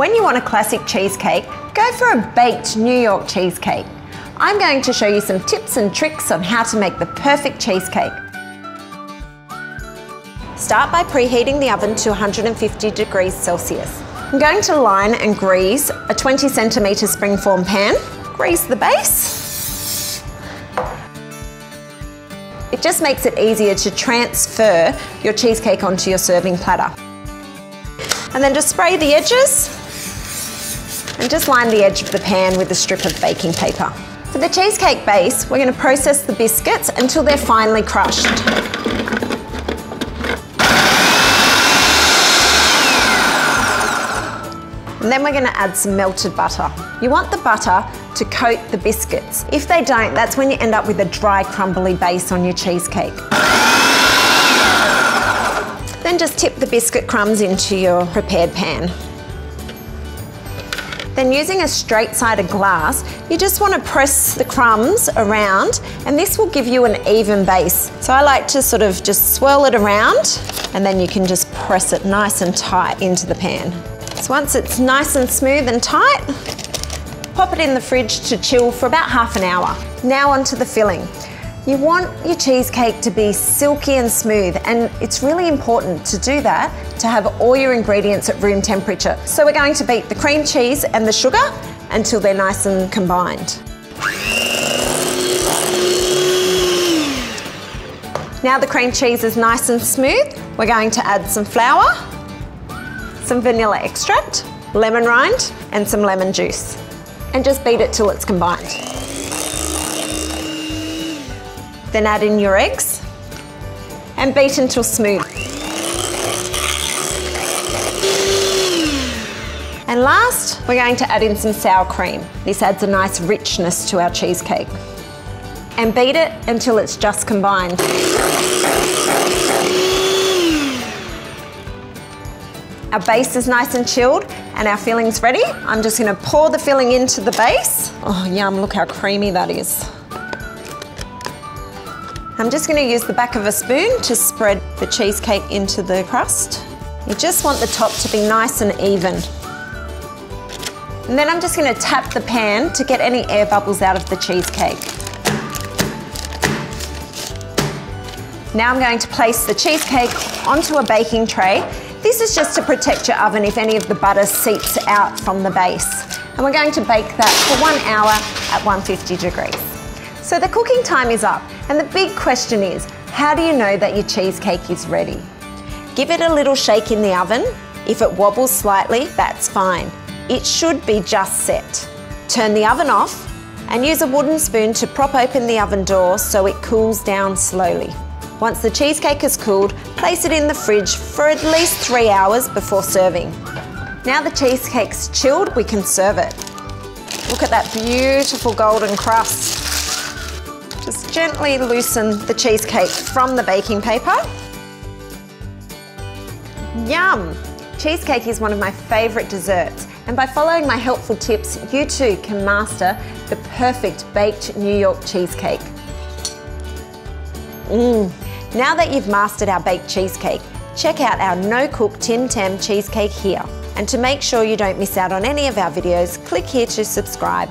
When you want a classic cheesecake, go for a baked New York cheesecake. I'm going to show you some tips and tricks on how to make the perfect cheesecake. Start by preheating the oven to 150 degrees Celsius. I'm going to line and grease a 20 centimetre springform pan. Grease the base. It just makes it easier to transfer your cheesecake onto your serving platter. And then just spray the edges and just line the edge of the pan with a strip of baking paper. For the cheesecake base, we're going to process the biscuits until they're finely crushed. And then we're going to add some melted butter. You want the butter to coat the biscuits. If they don't, that's when you end up with a dry, crumbly base on your cheesecake. Then just tip the biscuit crumbs into your prepared pan. Then using a straight-sided glass, you just want to press the crumbs around, and this will give you an even base. So I like to sort of just swirl it around, and then you can just press it nice and tight into the pan. So once it's nice and smooth and tight, pop it in the fridge to chill for about half an hour. Now onto the filling. You want your cheesecake to be silky and smooth, and it's really important to do that to have all your ingredients at room temperature. So we're going to beat the cream cheese and the sugar until they're nice and combined. Now the cream cheese is nice and smooth, we're going to add some flour, some vanilla extract, lemon rind, and some lemon juice. And just beat it till it's combined. Then add in your eggs and beat until smooth. And last, we're going to add in some sour cream. This adds a nice richness to our cheesecake. And beat it until it's just combined. Our base is nice and chilled and our filling's ready. I'm just going to pour the filling into the base. Oh yum, look how creamy that is. I'm just going to use the back of a spoon to spread the cheesecake into the crust. You just want the top to be nice and even. And then I'm just going to tap the pan to get any air bubbles out of the cheesecake. Now I'm going to place the cheesecake onto a baking tray. This is just to protect your oven if any of the butter seeps out from the base. And we're going to bake that for 1 hour at 150 degrees. So the cooking time is up, and the big question is, how do you know that your cheesecake is ready? Give it a little shake in the oven. If it wobbles slightly, that's fine. It should be just set. Turn the oven off and use a wooden spoon to prop open the oven door so it cools down slowly. Once the cheesecake is cooled, place it in the fridge for at least 3 hours before serving. Now the cheesecake's chilled, we can serve it. Look at that beautiful golden crust. Just gently loosen the cheesecake from the baking paper. Yum! Cheesecake is one of my favourite desserts, and by following my helpful tips, you too can master the perfect baked New York cheesecake. Now that you've mastered our baked cheesecake, check out our no-cook Tim Tam cheesecake here. And to make sure you don't miss out on any of our videos, click here to subscribe.